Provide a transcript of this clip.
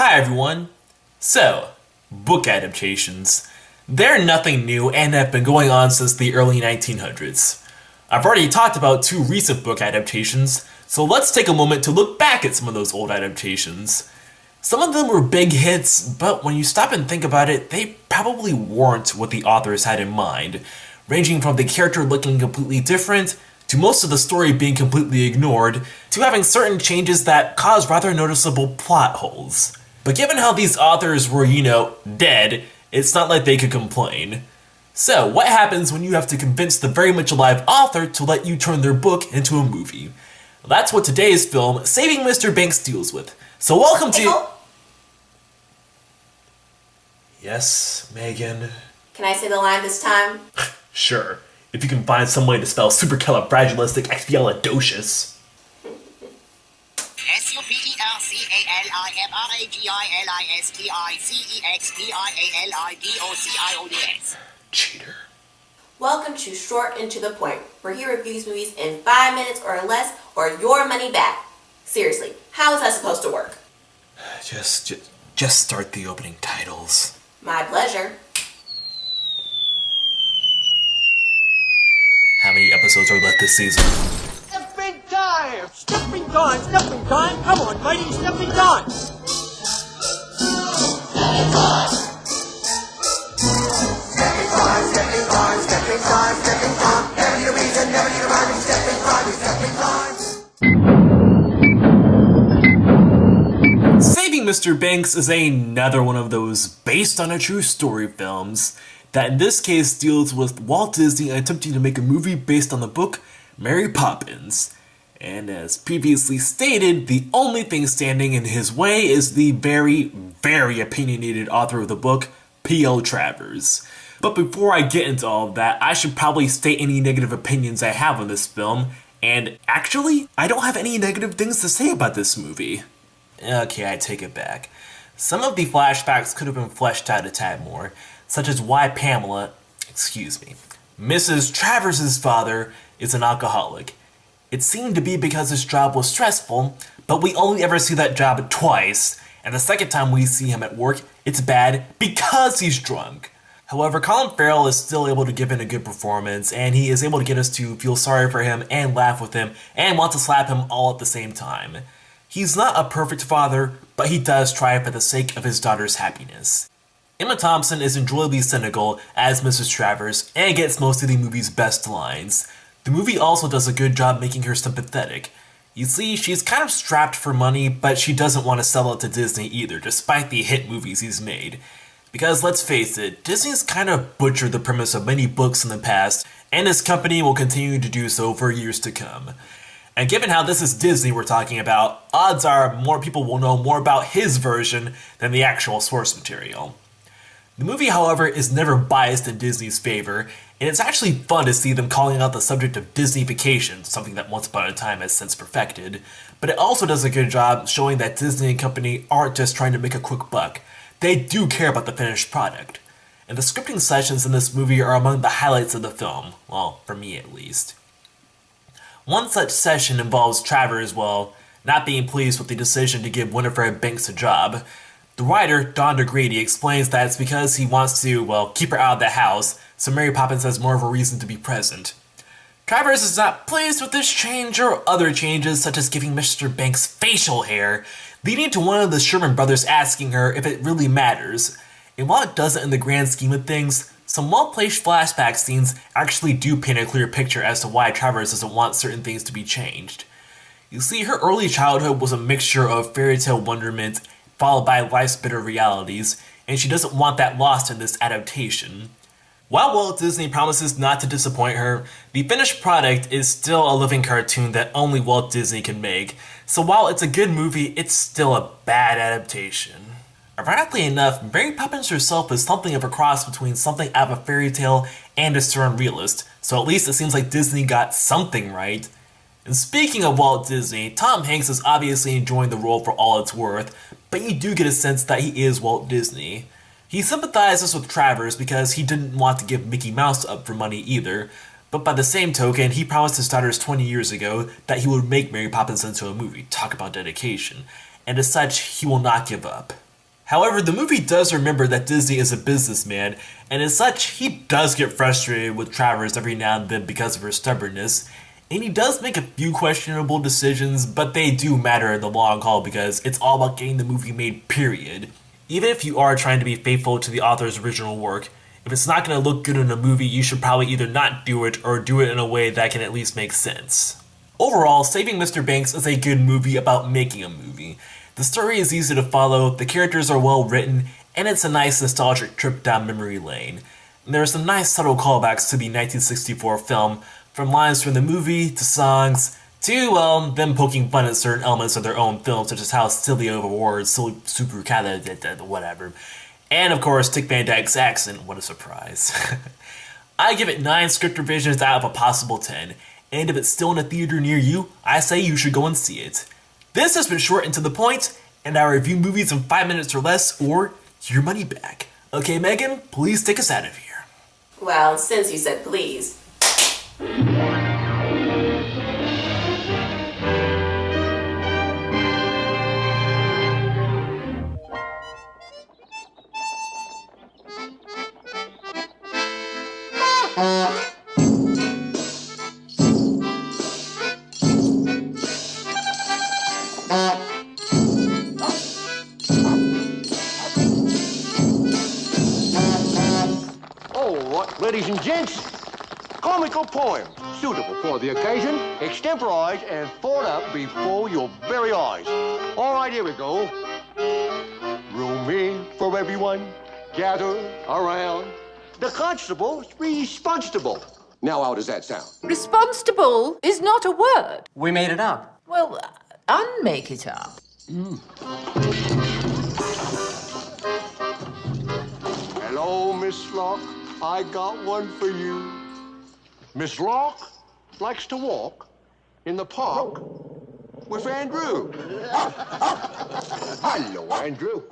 Hi everyone! So, book adaptations. They're nothing new and have been going on since the early 1900s. I've already talked about two recent book adaptations, so let's take a moment to look back at some of those old adaptations. Some of them were big hits, but when you stop and think about it, they probably weren't what the authors had in mind, ranging from the character looking completely different, to most of the story being completely ignored, to having certain changes that cause rather noticeable plot holes. But given how these authors were, dead, it's not like they could complain. So, what happens when you have to convince the very much alive author to let you turn their book into a movie? Well, that's what today's film, Saving Mr. Banks, deals with. So welcome to... Yes, Megan? Can I say the line this time? Sure, if you can find some way to spell supercalifragilisticexpialidocious. supercalifragilisticexpialidocious. Cheater. Welcome to Short and to the Point, where he reviews movies in 5 minutes or less, or your money back. Seriously, how is that supposed to work? Just start the opening titles. My pleasure. How many episodes are left this season? Stepping time! Stepping time! Stepping time! Come on, mighty stepping time! Saving Mr. Banks is another one of those based on a true story films that in this case deals with Walt Disney attempting to make a movie based on the book Mary Poppins. And as previously stated, the only thing standing in his way is the very, very opinionated author of the book, P.L. Travers. But before I get into all of that, I should probably state any negative opinions I have on this film, and actually, I don't have any negative things to say about this movie. Okay, I take it back. Some of the flashbacks could have been fleshed out a tad more, such as why Mrs. Travers' father is an alcoholic. It seemed to be because his job was stressful, but we only ever see that job twice, and the second time we see him at work, it's bad because he's drunk. However, Colin Farrell is still able to give in a good performance, and he is able to get us to feel sorry for him and laugh with him and want to slap him all at the same time. He's not a perfect father, but he does try for the sake of his daughter's happiness. Emma Thompson is enjoyably cynical as Mrs. Travers and gets most of the movie's best lines. The movie also does a good job making her sympathetic. You see, she's kind of strapped for money, but she doesn't want to sell it to Disney either, despite the hit movies he's made. Because let's face it, Disney's kind of butchered the premise of many books in the past, and his company will continue to do so for years to come. And given how this is Disney we're talking about, odds are more people will know more about his version than the actual source material. The movie, however, is never biased in Disney's favor, and it's actually fun to see them calling out the subject of Disneyfication, something that once upon a time has since perfected, but it also does a good job showing that Disney and company aren't just trying to make a quick buck. They do care about the finished product. And the scripting sessions in this movie are among the highlights of the film, well, for me at least. One such session involves Travers, not being pleased with the decision to give Winifred Banks a job. The writer, Don DeGrady, explains that it's because he wants to, keep her out of the house, so Mary Poppins has more of a reason to be present. Travers is not pleased with this change or other changes, such as giving Mr. Banks facial hair, leading to one of the Sherman brothers asking her if it really matters. And while it doesn't in the grand scheme of things, some well-placed flashback scenes actually do paint a clear picture as to why Travers doesn't want certain things to be changed. You see, her early childhood was a mixture of fairy tale wonderment followed by life's bitter realities, and she doesn't want that lost in this adaptation. While Walt Disney promises not to disappoint her, the finished product is still a living cartoon that only Walt Disney can make, so while it's a good movie, it's still a bad adaptation. Ironically enough, Mary Poppins herself is something of a cross between something out of a fairy tale and a stern realist, so at least it seems like Disney got something right. And speaking of Walt Disney, Tom Hanks is obviously enjoying the role for all it's worth, but you do get a sense that he is Walt Disney. He sympathizes with Travers because he didn't want to give Mickey Mouse up for money either, but by the same token, he promised his daughters 20 years ago that he would make Mary Poppins into a movie. Talk about dedication. And as such, he will not give up. However, the movie does remember that Disney is a businessman, and as such, he does get frustrated with Travers every now and then because of her stubbornness, and he does make a few questionable decisions, but they do matter in the long haul because it's all about getting the movie made, period. Even if you are trying to be faithful to the author's original work, if it's not going to look good in a movie, you should probably either not do it or do it in a way that can at least make sense. Overall, Saving Mr. Banks is a good movie about making a movie. The story is easy to follow, the characters are well written, and it's a nice nostalgic trip down memory lane. And there are some nice subtle callbacks to the 1964 film, from lines from the movie to songs to, well, them poking fun at certain elements of their own film, such as how silly overwords, super whatever. And of course, Dick Van Dyke's accent, what a surprise. I give it 9 script revisions out of a possible 10, and if it's still in a theater near you, I say you should go and see it. This has been short and to the point, and I review movies in 5 minutes or less, or your money back. Okay, Megan, please take us out of here. Well, since you said please. Ladies and gents, comical poem suitable for the occasion, extemporized and thought up before your very eyes. All right, here we go. Room in for everyone, gather around. The constable's responsible. Now, how does that sound? Responsible is not a word. We made it up. Well, unmake it up. Hello, Miss Locke. I got one for you. Miss Locke likes to walk in the park with Andrew. Hello, Andrew.